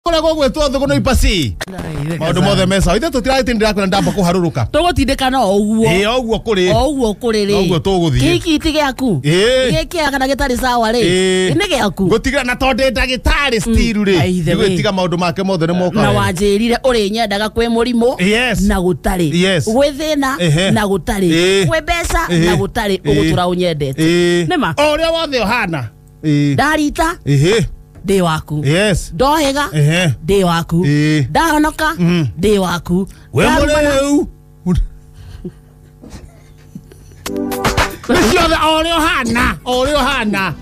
Kole gogwe twothe gono ipasi. Maundu mothe mesa. Ithe tutiragitindira kwenda ndamba kuharuruka. Tugutindika no oguo. Oguo kuri. Oguo kuri ri. Oguo tuguthie. Kiki ti giaku. Giki kana gitari sawa ri. Ni giaku. Gutigira na tonde ndagitari still ri. Gwitiga maundu make mothe ni moka. Na wanjirire uri nyendaga kwi murimo na gutari. Gwi thina na gutari. Gwi mbeca na gutari ugutura unyendete. Nima. Oria wothe ohana. Darita. Ndi waku. Ndohega. Ndi waku. Ndahonoka. Ndi waku. We mureu. Niciothe oria ohana. Oria ohana.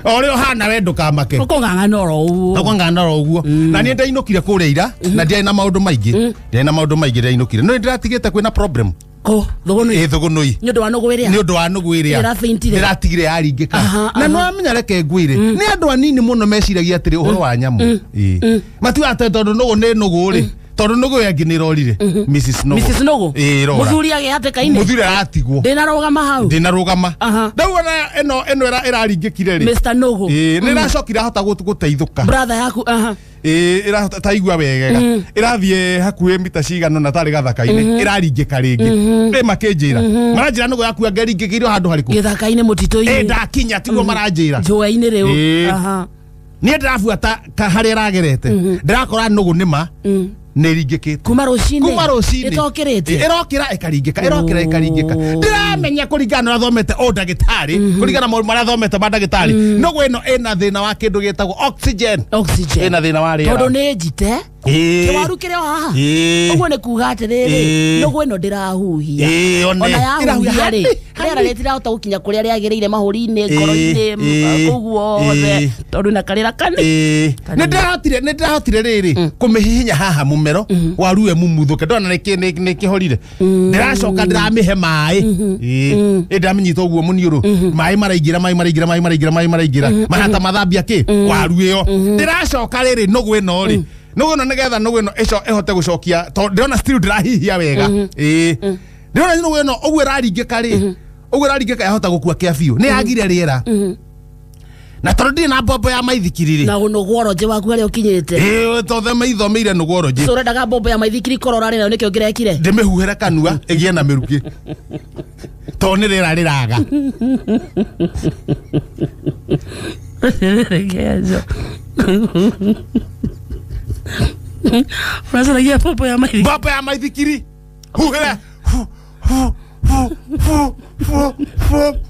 Oria ohana we ndukamake. Ukung'ang'ana oro uguo. Ukung'ang'ana oro uguo. Na nie ndainukire kuria ira na ndiari na maundu maingi. Ndiari na maundu maingi ndainukire. No ndiratigite kwina problem. Ko thogonoi thogonoi ni undu wa nugwiria ndiratigire yaringika na no amenya reke ngwire ni andu anini muno meciragia atiri uhoro wa nyamu matu ate tondu nugu ni nugu ri tondu nugu yangi ni rorire Mrs Nugu muthuri age ate kaine muthuri aratigwo ndina rugama ndau ona eno iraringikire ri Mr Nugu ni racokira hota guteithuka brother yaku irataigua wegega irathie hakuhe mita cigano na tari gathaka-ini iraringika ringi makinjira maranjira nugu yaku angeringikire handu hariku githaka-ini mutito-ini ndakinya tiguo maranjira njua-ini riu nie ndirabuata haria iragerete ndirakora nugu nima neringikite kuma rucini irokira ikaringika ndiramenya kuringana na thomete o ndagitari kuringana na maria thomete ba ndagitari nugu ino ina thina wa kindu gitagwo oxygen ina thina wa riera tondu ni njite kiwarukire haha uguo ni kuga atiriri nugu ino ndirahuhia ona yahuhia ri riera ritirahota gukinya kuria riagiriire mahuri-ini ngoro-ini kuguo tondu na karira kani nindahotire riri kumihihinya haha mumero warue mumuthuke ndona ni kihorire ndiracoka ndiramihe mai ndamenyita uguo muniuru mai maraingira mahata mathambia ki waru iyo ndiracoka riri nugu ino ri nugu ino nigetha nugu ino ihote gucokia ndirona still ndirahihia wega ndirona nugu ino uguo iraringika ri uguo iraringika yahota gukua kia biu ni yagire riera na tondu na bombo ya maithikiri na nugworoje waku aria ukinyite tothe maithomeire nugworoje so rendaga bombo ya maithikiri korora rina nikio ngirekire ndimihuhira kanua igie na miruki to ni rira riraga regezo Unasema bombo ya maithikiri huhira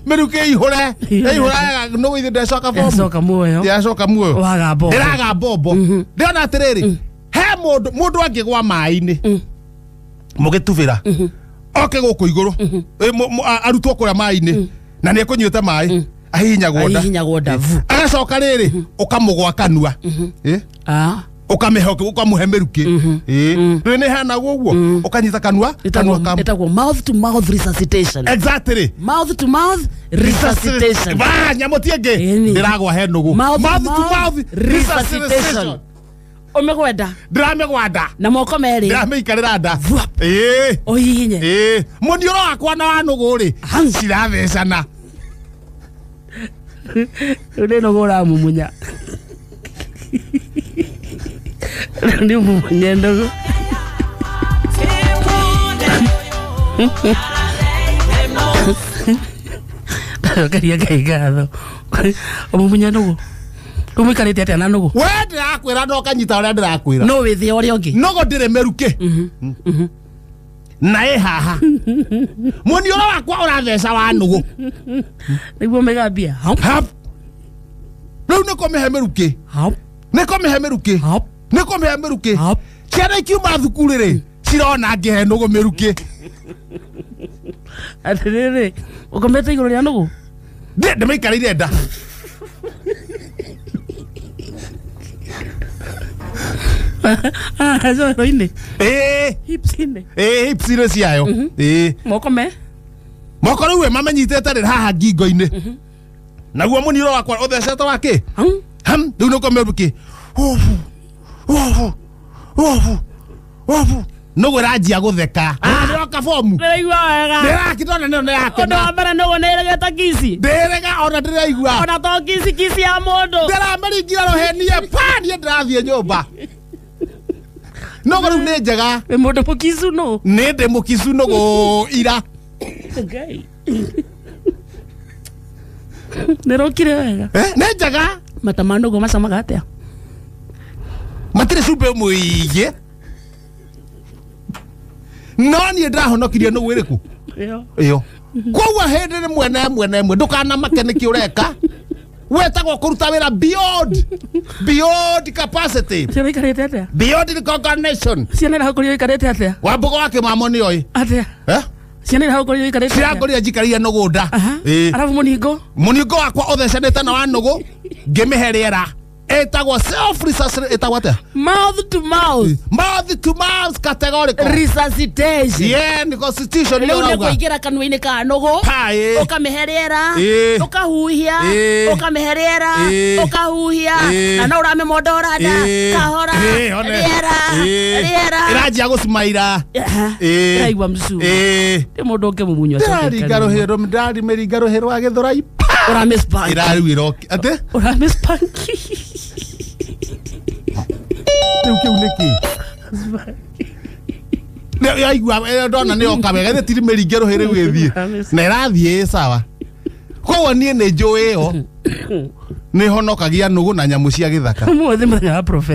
meruke ihore no ithe ndacoka muoyo ndiraga bombo ndiona atiriri he mundu angigwa mai-ini mugitubira oke guku iguru arutwo kuria mai-ini na ni ekunyuite mai ahihinyagwo nda agacoka riri ukamugwa kanua ukamehoke ukamuhe meruki ni hana guguo ukanyita kanua etagwo mouth to mouth resuscitation exactly mouth to mouth resuscitation ba nyamotienge ndiragwa he nugu mouth to mouth resuscitation omegwenda ndiramegwanda na moko meri ndirameikarira nda ohihinye muniuro wakwa na wa nugu ri cirathecana uri nugu uramumunya ndi mumunya ndogo karia kaigatho omumunya nugu umuikarite atia na nugu we ndirakwira no kanyita uria ndirakwira no withie uria ungi nugu ndire meruke na haha muniuro wakwa uratheca wa nugu niguo megambia riu niko mihe meruki niko mihe meruki ciana ikiuma thukuru ri cirona ngihe nugu meruki atiriri ukomete iguru ria nugu ndimaikarire nda zoini hipsine hipsine ciayo moko riu we mamenyitete ri haha ngingo-ini naguo muniuro wakwa uthecete waki riu niko meruki nugu ranjia gutheka ndoka ka fomu Ndiraigua wega ndirakitona nä yake Ondo wa mbere nogo nĩregeta kisi ndärega ona ndĩraigua ona to kisi ya mũndũ ndĩrameringire rũhenie pa niĩ ndĩrathiĩ nyũmba nogo rĩu nĩ njega wĩ mũndũ mũkicu no nĩ ndĩ mũkicu nũgũ ira nĩrokire wega nĩ njega mata ma nũgũ macamaga atĩa matirĩ cumbĩ mũingĩ no niĩ ndahonokirie nũgũ ĩrĩkũ ĩyo koguo hĩndĩ nĩ mwene ndũkanamake nĩkĩ ũreka wetagwo kũruta wĩra beyond capacity ciana ikarĩte atĩa beyond recognition ciana irakorio ikarĩte atĩa Wambugu wa Kĩmamo nĩ oĩ atĩa ciana irakorio ikarĩte atĩa cirakoria njikaria nũgũnda arabu mũningo wakwa ũthecanĩte na wa nũgũ ngĩmĩhe rĩera etagwo self resuscitation etagwo atĩa mouth to mouth categorical resuscitation ni constitution nĩ ũrauga kũingĩra kanua-inĩ ka nũgũ ũkamĩhe rĩera ũkahuhia ũkamĩhe rĩera ũkahuhia na no ũramĩmondora nda kahora rĩera ĩranjia gũcimaira ĩraigua mcu ndĩ mũndũ ũngĩmumunywa ndarimĩringa rũhĩ rwa gĩthũrai ũramĩspanki ĩrariu atĩ ũramĩspanki rĩu kĩu nĩkĩ yaigua ndona nĩoka wega nĩ tirimĩringe rũhĩ rĩu ĩthiĩ na ĩrathiĩ sawa koguo niĩ nĩ njũĩ ĩyo nĩ honokagia nũgũ na nyamũ cia gĩthaka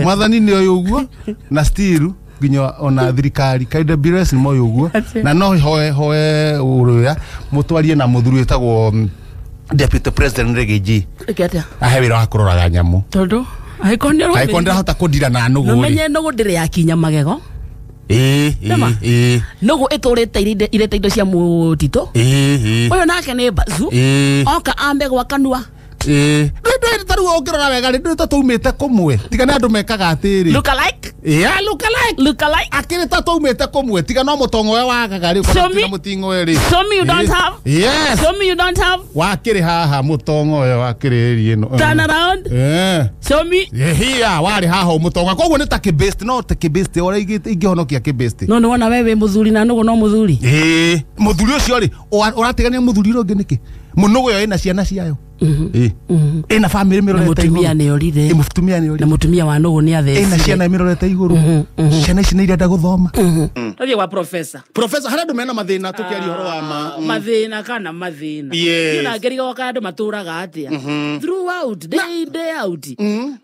mwathani nĩ ũyũ ũguo na still nginya ona thirikari kaida bires nĩ moyo ũguo na no hoe ũrũya mũtwarie na mũthuri wĩtagwo Deputy President Reggie ahe wĩra wa kũroraga nyamũ tondũ aikondera hota kũndira na nũgũ no menye nũgũ ndĩrĩ yakinya magego nũgũ ĩtũrĩte irĩte indo cia mũtitũ ũyũ nake nĩ mbacu oka ambe gwa kanua ndĩ taru ũngĩrora wega ndĩ tũumĩte kũmwe tiga nĩ andũ mekaga atĩrĩ look alike akĩrĩ tũumĩte kũmwe tiga no mũtongo we wagaga rĩ kana mũtingo rĩ show me you don't have wakĩrĩ haha mũtongo we wakĩrĩ ĩno turn around show me here warĩ haha mũtongo koguo nĩ ta kĩbest no ta kĩbest ora ingĩhonokia kĩbest no nĩ wona wewe mũthuri na nũgũ no mũthuri mũthuri ũcio rĩ ũratigania mũthuri ũngĩ nĩkĩ mũnũgũ yo ĩna ciana ciayo ina family mirorete mutumia nĩ orire na mutumia wa nũgũ nĩ atheci ina ciana mirorete igũrũ ciana ici nĩ irenda gũthoma tũthiĩ gwa professor harĩa andũ mena mathĩna tũkĩaria ũhoro wa mathĩna kana mathĩna na ngeriga kwa andũ matũraga atĩa throughout day out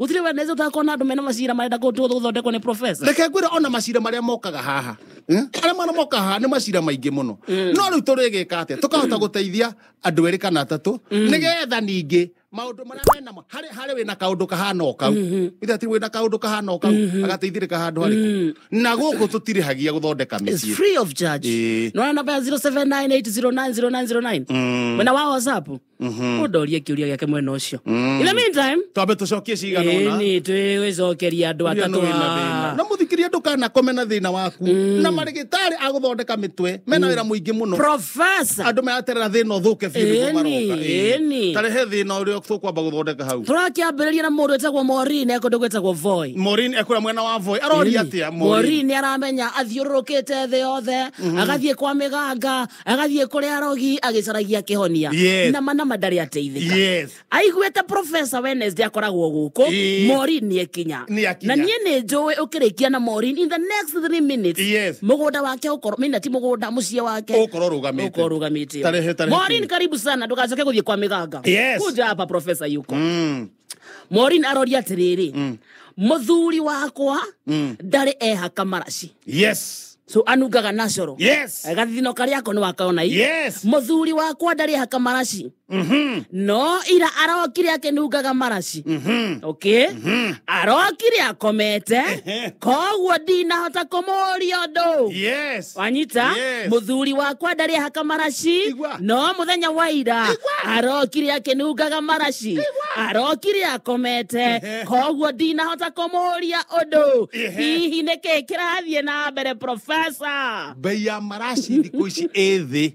gũtirĩ weneze ũtakona andũ mena macira marenda gũthondekwo nĩ professor reke ngwĩre ona macira marĩa mokaga haha arĩa mana moka haha nĩ macira maingĩ mũno no rĩu tũrĩgĩka atĩa tũkahota gũteithia andũ erĩ kana atatũ nĩgetha ningĩ maũndũ marĩa menamo harĩ wĩna kaũndũ kahana o kau ithe ti wĩna kaũndũ kahana o kau agateithĩrĩka handũ harĩkũ na gũkũ tũtirĩhagia gũthondeka mĩciĩ free of charge no namba ya 0798090909 mwena wa WhatsApp ũndorie kĩũria gĩake mwena ũcio in the meantime twambe tũcokie cigana ona nĩ twĩcokeria andũ atatũ na mũthikĩria ndũkanakome na thĩna waku na marĩgĩtarĩ agũthondeka mĩtwe mena wĩra mũingĩ mũno professor andũ meaterera thĩna ũthũke biũ maroka tarehe thĩna ũrĩa tũkwamba gũthondeka hau tũrakĩambĩrĩria na mũndũ wĩtagwo Maureen ekũndũ gwĩtagwo Voi Maureen ekũra mwena wa Voi aroria atĩa Maureen aramenya athiũrũrũkĩte thĩ yothe agathiĩ kwa mĩganga agathiĩ kũrĩa arogi agĩcaragia kĩhonia na manama ndarĩ ateithĩka aiguĩte professor Wednesday akoragwo gũkũ Maureen nĩ ekinya na niĩ nĩ njũĩ ũkĩrĩkia na Maureen in the next 3 minutes mũgũnda wake ũkorwo mina ti mũgũnda mũciĩ wake ũkorwo rũgamĩte Maureen karibu sana ndũgacoke gũthiĩ kwa mĩganga kuja hapa professor yuko Maureen aroria atĩrĩrĩ mũthuri wakwa ndarĩ ehaka maraci so anungaga natural gathithino karĩa ako nĩ wakaona mũthuri wakwa ndarĩ ehaka maraci no ira arokire akĩnungaga maraci okay arokire akomete koguo ndinahota kũmũũria ũndũ wanyita mũthuri wakwa ndarĩ ehaka maraci no mũthenya wa ira arokire akĩnungaga maraci arokire akomete koguo ndinahota kũmũũria ũndũ hihi nĩkĩ kĩrathiĩ na mbere professor bei ya maraci thikũ ici ĩthĩ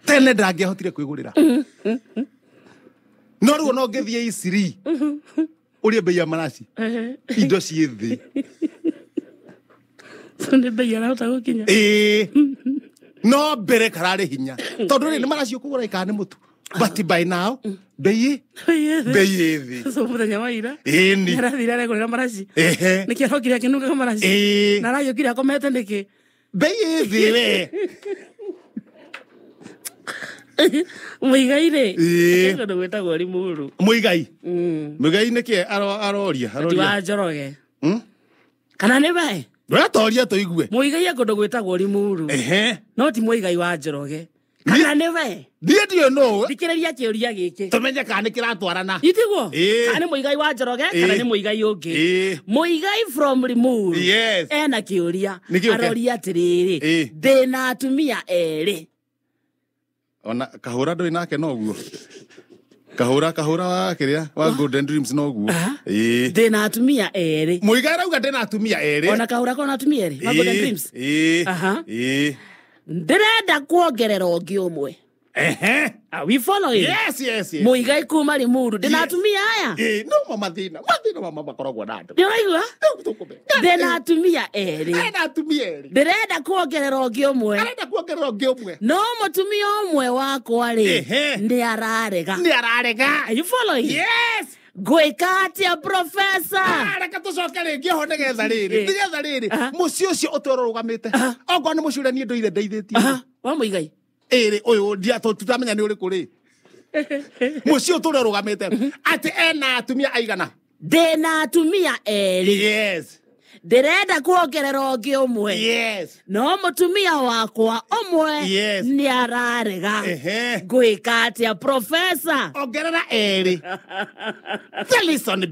tene ndangĩahotire kwĩgũrĩra no rĩu no ngĩthiĩ Isiri Uria bei ya maraci. Indo ciĩ thĩ. Sonde bei ya hota gukinya. No mbere kararĩ hinya. Tondũ rĩ nĩ maraci ũkũgũra ikana nĩ mũtu. But by now, bei thĩ. So muthenya wa ira. Ni. Arathira regũrĩra maraci. Nĩkĩ arokire akĩnungaga maraci. Na aragĩũkire akomete nĩkĩ. Bei thĩ we. Muigai rĩ. Nĩ gwĩtagwo Limuru. Muigai. Muigai nĩkĩ aroria. Wa Njoroge. Kana nĩ we? Ndũratoria tũigue. Muigai akũndũ gwĩtagwo Limuru. No ti Muigai wa Njoroge. Kana nĩ we? Ndiyo no. Thikĩrĩria kĩũria gĩkĩ. Tumenye kana nĩ kĩratwarana. Itiguo? Kana nĩ Muigai wa Njoroge kana nĩ Muigai ũngĩ. Muigai from Limuru. Yes. Ena kĩũria. Aroria atĩrĩrĩ. Ndĩna atumia erĩ. Ona kahũra ndũrĩ nake noguo. Kahũra wa kĩrĩa wa Golden Dreams noguo. Ndĩna atumia erĩ. Muigai arauga ndĩna atumia erĩ. Ona kahũra kona atumia erĩ wa Golden Dreams. Ndĩrenda kuongerera ũngĩ ũmwe. Are we following? Yes. Muigai kuma Limuru. Ndĩna atumia aya. No mathina mama makoragwo na andũ. Ndĩraigua? Ndĩna atumia erĩ. Ndĩrenda kuongerera ũngĩ ũmwe. No mũtumia ũmwe wakwa rĩ nĩ ararega. Are you following? Yes. Gwĩka atĩa professor? Reka tũcoke rĩngĩ ho nĩgetha rĩrĩ. Mũciĩ ũcio ũtũrũgamĩte. Okorwo nĩ mũciĩ ũrĩa niĩ ndũire ndeithĩtie. Wa Muigai. Ũyũ tutamenya nĩ ũrĩkũ rĩ. Mũciĩ ũtũrũgamĩte. Atĩ ena atumia aigana. Ndĩna atumia erĩ. Yes. Ndĩrenda kuongerera ũngĩ ũmwe. Yes. No mũtumia wakwa ũmwe nĩ ararega. Gwĩka atĩa professor? Ongerera erĩ. The listen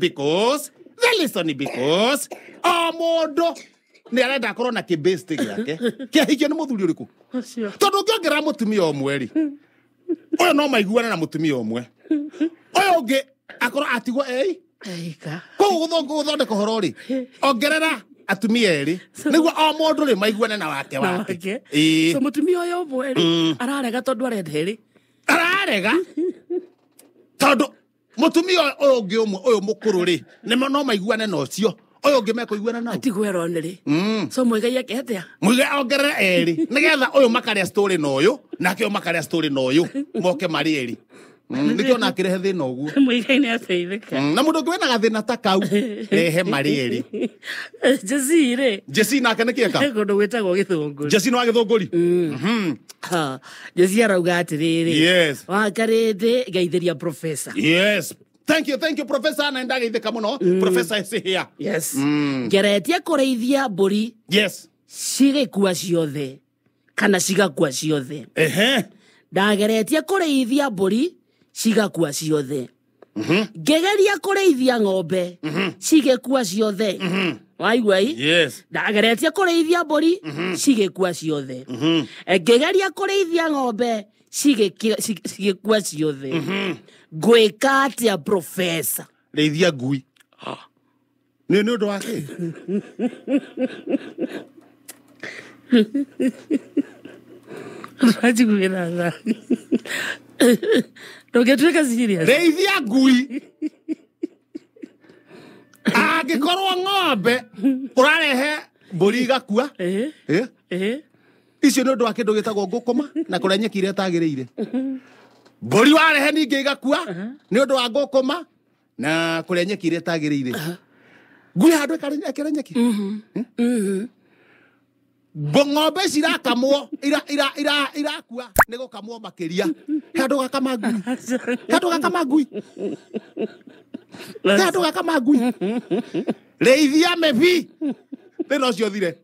because o mũndũ nĩ arenda akorwo na kĩbĩsti gĩake. Kĩahikio nĩ mũthuri ũrĩkũ? Tondũ ũngĩongerera mũtumia ũmwe rĩ. Ũyũ no maiguane na mũtumia ũmwe. Ũyũ ũngĩ akorwo atigwo Eika. Koguo gũthondeka ũhoro rĩ. Ongerera atumia erĩ. Nĩguo o mũndũ rĩ maiguane na wake. So mũtumia ũyũ ũmwe rĩ ararega tondũ arenda erĩ. Ararega. Tondũ mũtumia ũyũ ũngĩ ũmwe ũyũ mũkũrũ rĩ no maiguane na ũcio. Ũyũ ũngĩ mekũiguana nao. Atigwero nĩ. So Muigai akĩhetea. Muigai ongerera erĩ. Nĩgetha ũyũ makarĩa story na ũyũ nake ũyũ makarĩa story na ũyũ. Moke marĩ erĩ. Nĩkĩo na akĩrehe thĩna ũguo. Muigai nĩ ateithĩka. Na mũndũ ũngĩ wĩna gathĩna ta kau rehe marĩ erĩ. Jesse rĩ. Jesse nake nĩkĩ eka? Kũndũ gwĩtagwo Gĩthũngũri. Jesse no wa Gĩthũngũri. Jesse arauga atĩrĩrĩ. Yes. Wakarĩte geithĩria professor. Yes. Thank you professor na ndageithĩka mũno. Professor is here. Yes. Ngeretie kũrĩithia mbũri. Yes. Cigĩkua ciothe kana cigakua ciothe. Ndageretie kũrĩithia mbũri cigakua ciothe. Ngegeria kũrĩithia ng'ombe cigĩkua ciothe. Waigua ii? Yes. Ndageretie kũrĩithia mbũri cigĩkua ciothe. Ngegeria kũrĩithia ng'ombe cigĩkua ciothe. Gwĩka atĩa professor? Rĩithia ngui. Nĩ ũndũ wa kĩ? Rajiguĩra. Ndũngĩtuĩka serious. Rĩithia ngui. Angĩkorwo ng'ombe ũrarehe mbũri igakua. Icio nĩ ũndũ wa kĩndũ gĩtagwo ngũkũma na kũrĩa nyeki iria itagĩrĩire. Mbũri warehe ningĩ igakua nĩ ũndũ wa ngũkũma na kũrĩa nyeki iria itagĩrĩire. Ngui handũ ĩkĩrĩa nyeki. Ng'ombe cirakamwo irakua nĩ gũkamwo makĩria. Handũ gakama ngui. Rĩithia mebi. Thĩna ũcio thire.